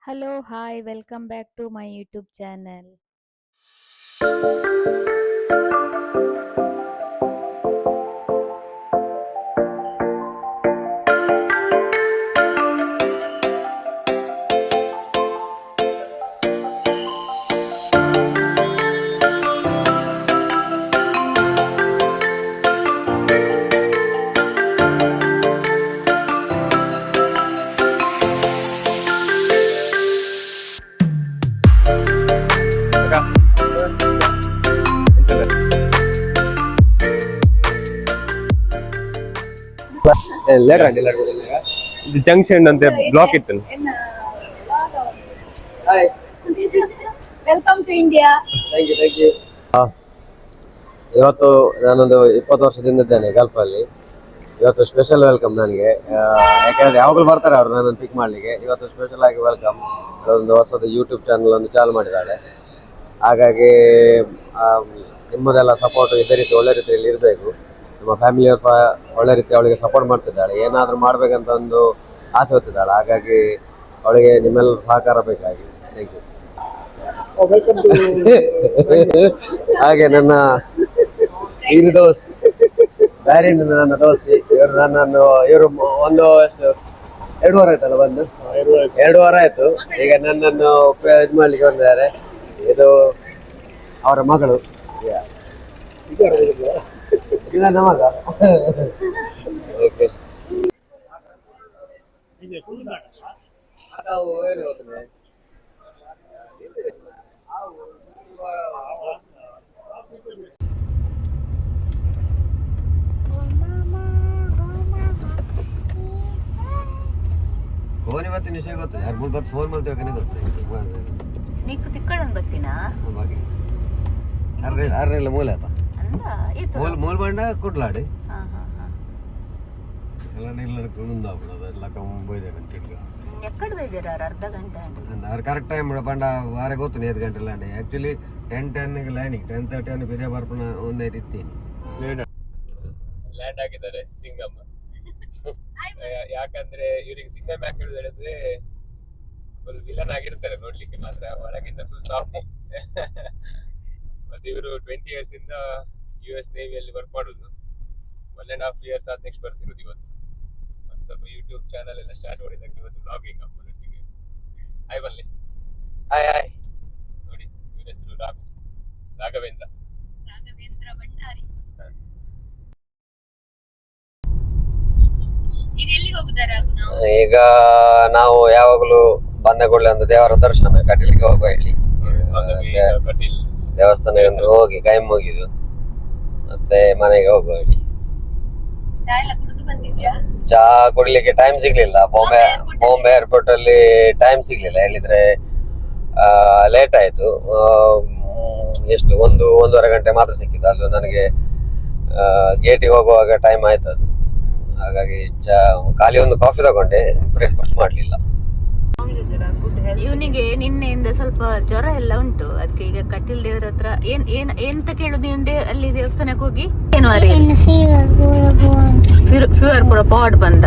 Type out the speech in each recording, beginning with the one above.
Hello, hi, welcome back to my YouTube channel. ಇದು junction ಅಂತ block ಇತ್ತು. Welcome to India. Thank you. ಇವತ್ತು ನಾನೊಂದು 20 ವರ್ಷದಿಂದ ಇದ್ದೇನೆ ಗಲ್ಫ್ ಅಲ್ಲಿ. ಇವತ್ತು ಸ್ಪೆಷಲ್ ವೆಲ್ಕಮ್ ನನಗೆ, ಯಾಕಂದ್ರೆ ಯಾವಾಗಲೂ ಬರ್ತಾರೆ ಅವರು ನನ್ನನ್ನು ಪಿಕ್ ಮಾಡ್ಲಿಕ್ಕೆ. ಇವತ್ತು ಸ್ಪೆಷಲ್ ಆಗಿ ವೆಲ್ಕಮ್. ಒಂದು ಹೊಸದು ಯೂಟ್ಯೂಬ್ ಚಾನಲ್ ಒಂದು ಚಾಲು ಮಾಡಿದ್ದಾಳೆ. ಹಾಗಾಗಿ ನಿಮ್ಮದೆಲ್ಲ ಸಪೋರ್ಟ್ ಇದೇ ರೀತಿ ಒಳ್ಳೆ ರೀತಿಯಲ್ಲಿ ಇರಬೇಕು. ನಮ್ಮ ಫ್ಯಾಮಿಲಿಯವರು ಸಹ ಒಳ್ಳೆ ರೀತಿ ಅವಳಿಗೆ ಸಪೋರ್ಟ್ ಮಾಡ್ತಿದ್ದಾಳೆ. ಏನಾದರೂ ಮಾಡಬೇಕಂತ ಒಂದು ಆಸೆ ಹೊತ್ತಿದ್ದಾಳೆ. ಹಾಗಾಗಿ ಅವಳಿಗೆ ನಿಮ್ಮೆಲ್ಲರ ಸಹಕಾರ ಬೇಕಾಗಿ. Thank you. ಹಾಗೆ ನನ್ನ ಇದು ದೋಸ್ ಬ್ಯಾರಿಂದ ನನ್ನ ದೋಸ್ತಿ ಇವರು ಒಂದು ಎಷ್ಟು 2 ವಾರ ಆಯ್ತಲ್ಲ ಬಂದು 2 ವಾರ ಆಯ್ತು. ಈಗ ನನ್ನನ್ನು ಇದು ಮಾಡ್ಲಿಕ್ಕೆ ಬಂದಿದ್ದಾರೆ. ಇದು ಅವರ ಮಗಳು, ಇದು ನನ್ನ ಮಗ. ಓಕೆ, ಫೋನ್ ಇವತ್ತಿನ ವಿಷಯ ಗೊತ್ತಿಲ್ಲ. ಯಾರು ಮೂರು ಬತ್ತು ಫೋನ್ ಮಾಡ್ತೇವೆ ಗೊತ್ತಿಲ್ಲ. ನೀಕು ತಿಕ್ಕಳನ್ ಬತ್ತಿನ ಬಾಗಿ ಅರ್ರೆಲ್ಲ ಮೂಲ ಆತ ಮೂಲ್ ಬಂಡ ಕುಡ್ಲಾಡಿ ಎಲ್ಲ ಕುಂದಾಪುರ ಅದೆಲ್ಲ ಕಂಬೋಯ್ದೇನೆ ತಿರ್ಗ ಎಕ್ಕಡ ಬೈದಿರಾರ ಅರ್ಧ ಗಂಟೆ ಅವ್ರು ಕರೆಕ್ಟ್ ಟೈಮ್ ಬಂಡ ವಾರ ಗೊತ್ತು 5 ಗಂಟೆ ಲ್ಯಾಂಡ್. ಆ್ಯಕ್ಚುಲಿ 10:10 ಲ್ಯಾಂಡಿಂಗ್ 10:30 ಬಿದೇ ಬರ್ಪಣ ಒಂದು ನೈಟ್ ಇತ್ತೀನಿ ಲ್ಯಾಂಡ್ ಆಗಿದ್ದಾರೆ ಸಿಂಗಮ್. ಯಾಕಂದ್ರೆ ಇವ್ರಿಗೆ ಸಿಂಗಮ್ ಯಾಕೆ ಹೇಳಿದ್ರೆ ಫುಲ್ ವಿಲನ್ ಆಗಿರ್ತಾರೆ ನೋಡ್ಲಿಕ್ಕೆ ಮಾತ್ರ, ಹೊರಗಿಂದ ಫುಲ್ ಸಾಫ್ಟ್. ಮತ್ತೆ ಇವರು 20 years ಇಂದ US ನೇವಿಯಲ್ಲಿ ವರ್ಕ್ ಮಾಡುದು. 1.5 years ಆದ ನೆಕ್ಸ್ಟ್ ಬರ್ತಿರೋದು ಇವತ್ತು. ಒಂದು ಸ್ವಲ್ಪ ಯೂಟ್ಯೂಬ್ ಚಾನಲ್ ಎಲ್ಲ ಸ್ಟಾರ್ಟ್ ಮಾಡಿದಾಗ ಇವತ್ತು ಬ್ಲಾಗಿಂಗ್ ಅಪ್ಲೋಡಿಗೆ. ಹಾಯ್ ಬನ್ನಿ. ಹಾಯ್ ನೋಡಿ ಇವ್ರ ಹೆಸರು ರಾಘವೇಂದ್ರ ಭಂಡಾರಿ. ಈಗ ಎಲ್ಲಿಗೆ ಹೋಗುದಾರ? ಈಗ ನಾವು ಯಾವಾಗಲೂ ಬಂದಗೊಳ್ಳೆ ಒಂದು ದೇವರ ದರ್ಶನ ಕಟೀಲಿಗೆ ಹೋಗುವ ಹೇಳಿ ದೇವಸ್ಥಾನಕ್ಕೆ ಹೋಗಿ ಕೈ ಮುಗಿದು ಮತ್ತೆ ಮನೆಗೆ ಹೋಗುವ ಹೇಳಿ. ಚಾ ಕುಡಿಲಿಕ್ಕೆ ಟೈಮ್ ಸಿಗ್ಲಿಲ್ಲ. ಬಾಂಬೆ ಏರ್ಪೋರ್ಟ್ ಅಲ್ಲಿ ಟೈಮ್ ಸಿಗ್ಲಿಲ್ಲ. ಹೇಳಿದ್ರೆ ಲೇಟ್ ಆಯ್ತು. ಎಷ್ಟು 1-1.5 ಗಂಟೆ ಮಾತ್ರ ಸಿಕ್ಕಿದ್ದು. ಅದು ನನಗೆ ಗೇಟಿಗೆ ಹೋಗುವಾಗ ಟೈಮ್ ಆಯ್ತು ಅದು. ಹಾಗಾಗಿ ಖಾಲಿ ಒಂದು ಕಾಫಿ ತಗೊಂಡೆ, ಬ್ರೇಕ್ಫಾಸ್ಟ್ ಮಾಡ್ಲಿಲ್ಲ. ಇವನಿಗೆ ನಿನ್ನೆಯಿಂದ ಸ್ವಲ್ಪ ಜ್ವರ ಎಲ್ಲ ಉಂಟು. ಅದಕ್ಕೆ ಈಗ ಕಟೀಲ್ ದೇವ್ರ ಹತ್ರ ಎಂತ ಕೇಳುದು ನಿಂದೆ ಅಲ್ಲಿ ದೇವಸ್ಥಾನಕ್ಕೆ ಹೋಗಿ ಏನು ಫೀವರ್ ಪೂರ ಪಾಡ್ ಬಂದ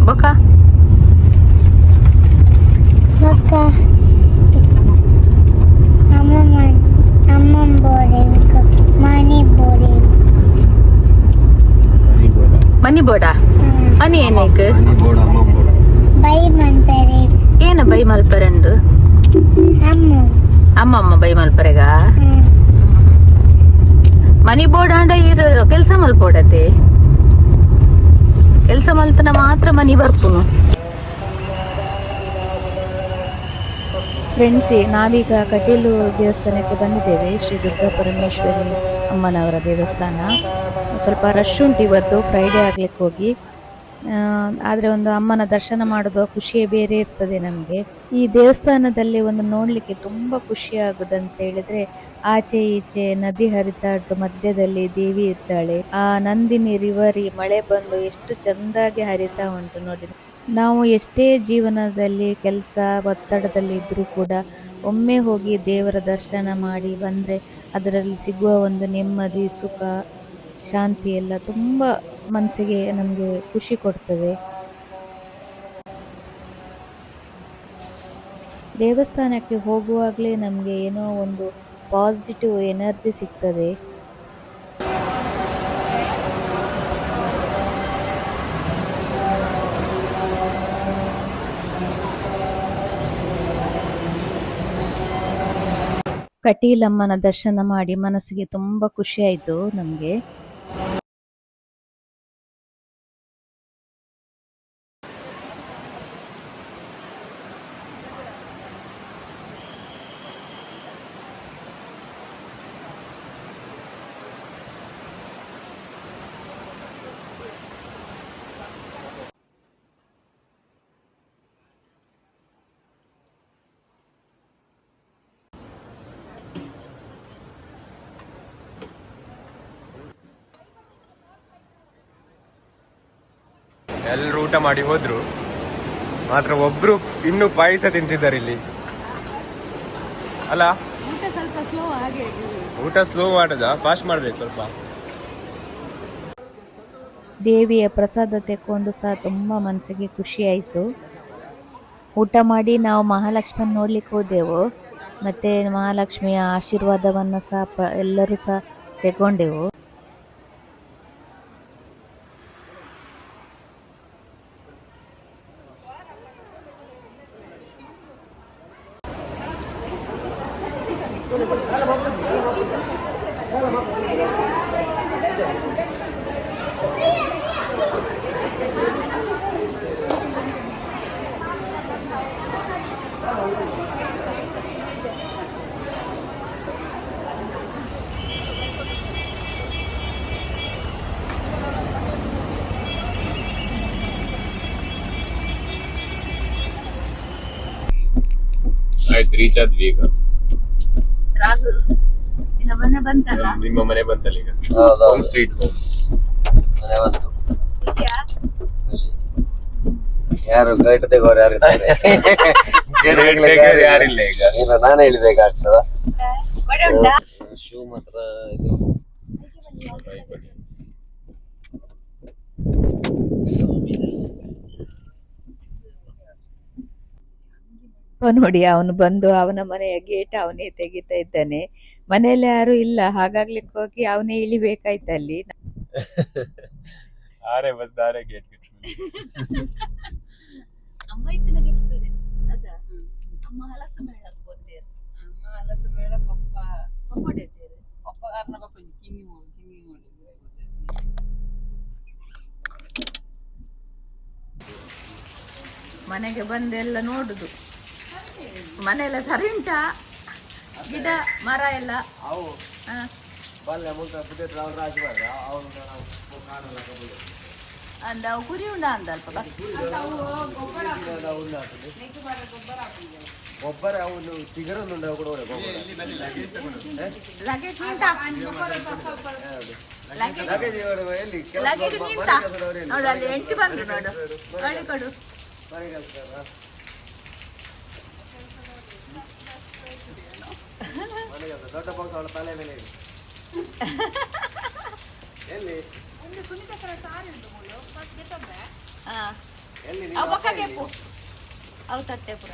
ಬೊಕ್ಕ ಮನಿ ಬೋಡ ಮನಿ ಏನಕ್ಕೆ ಏನ ಬೈ ಮಲ್ಪರಂಡು ಅಮ್ಮಮ್ಮ ಬೈ ಮಲ್ಪರೆಗ ಮನಿ ಬೋರ್ಡ್ ಆಂಡ ಇರು ಕೆಲ್ಸ ಮಲ್ಪೋಡತೆ ಕೆಲ್ಸ ಮಲ್ತನ ಮಾತ್ರ ಮನಿ ಬರ್ಪುನು. ಫ್ರೆಂಡ್ಸ್, ನಾವೀಗ ಕಟೀಲು ದೇವಸ್ಥಾನಕ್ಕೆ ಬಂದಿದ್ದೇವೆ. ಶ್ರೀ ದುರ್ಗಾ ಪರಮೇಶ್ವರಿ ಅಮ್ಮನವರ ದೇವಸ್ಥಾನ. ಸ್ವಲ್ಪ ರಶ್ ಉಂಟು ಇವತ್ತು, ಫ್ರೈಡೇ ಆಗ್ಲಿಕ್ಕೆ ಹೋಗಿ. ಆದರೆ ಒಂದು ಅಮ್ಮನ ದರ್ಶನ ಮಾಡೋದು ಖುಷಿಯೇ ಬೇರೆ ಇರ್ತದೆ ನಮಗೆ. ಈ ದೇವಸ್ಥಾನದಲ್ಲಿ ಒಂದು ನೋಡಲಿಕ್ಕೆ ತುಂಬ ಖುಷಿ ಆಗುದಂತ ಹೇಳಿದ್ರೆ, ಆಚೆ ಈಚೆ ನದಿ ಹರಿತಾಡ್ದು ಮಧ್ಯದಲ್ಲಿ ದೇವಿ ಇದ್ದಾಳೆ. ಆ ನಂದಿನಿ ರಿವರಿ ಮಳೆ ಬಂದು ಎಷ್ಟು ಚೆಂದಾಗಿ ಹರಿತಾ ಉಂಟು ನೋಡಿ. ನಾವು ಎಷ್ಟೇ ಜೀವನದಲ್ಲಿ ಕೆಲಸ ಒತ್ತಡದಲ್ಲಿ ಇದ್ರೂ ಕೂಡ ಒಮ್ಮೆ ಹೋಗಿ ದೇವರ ದರ್ಶನ ಮಾಡಿ ಬಂದರೆ ಅದರಲ್ಲಿ ಸಿಗುವ ಒಂದು ನೆಮ್ಮದಿ, ಸುಖ, ಶಾಂತಿ ಎಲ್ಲ ತುಂಬ ಮನಸ್ಸಿಗೆ ನಮಗೆ ಖುಷಿ ಕೊಡ್ತದೆ. ದೇವಸ್ಥಾನಕ್ಕೆ ಹೋಗುವಾಗಲೇ ನಮಗೆ ಏನೋ ಒಂದು ಪಾಸಿಟಿವ್ ಎನರ್ಜಿ ಸಿಗ್ತದೆ. ಕಟೀಲಮ್ಮನ ದರ್ಶನ ಮಾಡಿ ಮನಸ್ಸಿಗೆ ತುಂಬ ಖುಷಿ ಆಯಿತು ನಮಗೆ. ಎಲ್ಲರೂ ಊಟ ಮಾಡಿ ಹೋದ್ರು, ಮಾತ್ರ ಒಬ್ರು ಇನ್ನೂ ಪಾಯಸ ತಿಂತಿದ್ದಾರೆ ಇಲ್ಲಿ ಅಲ್ಲ. ಊಟ ಸ್ವಲ್ಪ ಸ್ಲೋ ಹಾಗೆ ಊಟ ಸ್ಲೋ ಮಾಡೋದ, ಫಾಸ್ಟ್ ಮಾಡ್ಬೇಕು ಸ್ವಲ್ಪ. ದೇವಿಯ ಪ್ರಸಾದ ತೆಕ್ಕೊಂಡು ಸಹ ತುಂಬ ಮನಸ್ಸಿಗೆ ಖುಷಿ ಆಯಿತು. ಊಟ ಮಾಡಿ ನಾವು ಮಹಾಲಕ್ಷ್ಮಿಯನ್ನು ನೋಡ್ಲಿಕ್ಕೆ ಹೋದೆವು, ಮತ್ತು ಮಹಾಲಕ್ಷ್ಮಿಯ ಆಶೀರ್ವಾದವನ್ನು ಸಹ ಎಲ್ಲರೂ ಸಹ ತೆಗೊಂಡೆವು. ಆಯ್ತು, ರೀಚ್ ಆದ್ವಿ ಈಗ. ರಾಗು ಇಲ್ಲ ಮನೆ ಬಂತಲ್ಲ, ನಿಮ್ಮ ಮನೆ ಬಂತಲ್ಲ ಈಗ. Home sweet home. ಮನೆ ಬಂತು. ಖುಷಿಯಾ? ಖುಷಿ. ಯಾರು ಗೈಟ್ ತೆಗೋರು ಯಾರು ಇದ್ದಾರೆ? ಯಾರಿಲ್ಲ ಈಗ. ಇಲ್ಲ, ನಾನೇ ಹೇಳ್ಬೇಕಾಗ್ತದ. ಕೊಡೆ ಉಂಟಾ? ಶೂ ಮಾತ್ರ ಇದು ನೋಡಿ, ಅವನು ಬಂದು ಅವನ ಮನೆಯ ಗೇಟ್ ಅವನೇ ತೆಗಿತಾ ಇದ್ದಾನೆ. ಮನೆಯಲ್ಲಿ ಯಾರು ಇಲ್ಲ, ಹಾಗಾಗ್ಲಿಕ್ಕೆ ಹೋಗಿ ಅವನೇ ಇಳಿಬೇಕಾಯ್ತಲ್ಲಿ. ಆರೆ ಬಂದಾರೆ ಗೇಟ್ ಅಮ್ಮ ಇತ್ತಿನ ಗಿಫ್ಟ್ ಬೇರೆ ಅದ ಅಮ್ಮ ಹಲಸು ಮೇಳಕ್ಕೆ ಬಂದೇರು. ಅಮ್ಮ ಹಲಸು ಮೇಳ ಪಪ್ಪ ಪಪ್ಪಡೇರು ಪಪ್ಪ ಕಾರಣ ಕೊಂಚ ಕಿಮ್ಮಿ ಮಾಡಿ ಮನೆಗೆ ಬಂದೆಲ್ಲ ನೋಡುದು. ಮನೆಯೆಲ್ಲ ಸರಿ ಉಂಟಾ? ಗಿಡ ಮರ ಎಲ್ಲ ಅಂದ ಅವು ಕುರಿ ಉಂಡ ಅಂದ ಅಲ್ಪ ಗೊಬ್ಬರ ಅವನು ಚಿಗರನ್ನು ಕೂಡ ಲಗೇಜ್ ನಿಂತಾ ಲಗೇಜ್ ನಿಂತಾ ನೋಡು, ಅಲ್ಲಿ ಎಂಟಿ ಬಂದು ನೋಡು, ಒಳ್ಳೆ ಕೊಡು. ದೊಡ್ಡ ಬಾಕ್ಸ್ ಅವಳ ತಲೆ ಮೇಲೆ ಎಲ್ಲಿ ಅವು ಪಕ್ಕ ಕೆಪ್ಪು ಅವು ತಟ್ಟೆ ಪುರ.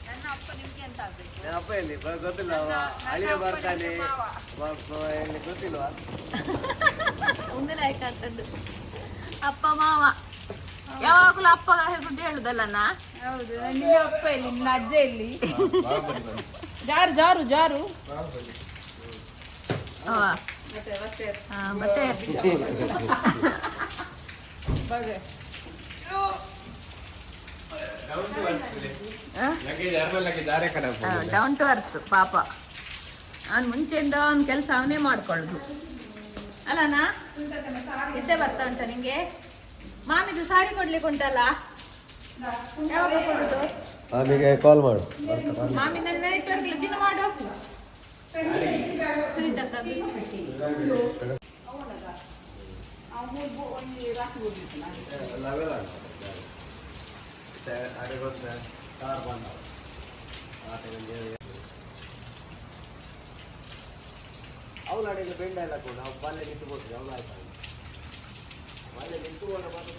ನನ್ನ ಅಪ್ಪ ಎಲ್ಲಿ ಗೊತ್ತಿಲ್ಲ, ಅಳಿಯ ಬರ್ತಾನೆ ಎಲ್ಲಿ ಗೊತ್ತಿಲ್ವಾ? ಒಂದೆಲ್ಲ ಆಯ್ಕಾಗ್ತದ್ದು ಅಪ್ಪ ಮಾವ ಯಾವಾಗಲೂ ಅಪ್ಪ ಹೇಳ್ಬಿಟ್ಟು ಹೇಳುದಲ್ಲ. ಹೌದು, ನಿನ್ನ ಅಪ್ಪ ಇಲ್ಲಿ, ನಿನ್ನ ಅಜ್ಜ ಇಲ್ಲಿ. ಜಾರು ಜಾರು ಜಾರು ಮತ್ತೆ ಡೌನ್ ಟು ಅರ್ತ್ ಪಾಪ. ಅವ್ನು ಮುಂಚೆಯಿಂದ ಅವ್ನ ಕೆಲಸ ಅವನೇ ಮಾಡ್ಕೊಳ್ಳುದು ಅಲ್ಲನಾ? ನಿದ್ದೆ ಬರ್ತಾ ಉಂಟ ನಿಂಗೆ? ಮಾಮಿದು ಸಾರಿ ಕೊಡ್ಲಿಕ್ಕೆ ಉಂಟಲ್ಲ, ಯಾವಾಗ ಕೊಡುದು? ಅವನಿಗೆ ಕಾಲ್ ಮಾಡು. ಮಾಮಿ ನನ್ನ ನೆಟ್ವರ್ಕ್ ಜಿನ್ನು ಮಾಡು. ಅವಳು ಅಡಿಗೆ ಬೆಂಡ ಎಲ್ಲ ಕೂಡ ನಾವು ಪಲ್ಯ ನಿಂತು ಕೊಡ್ತೀವಿ. ಅವಳು ಆಯ್ತು, ಮನೆ ನಿಂತು ಮಾತ್ರ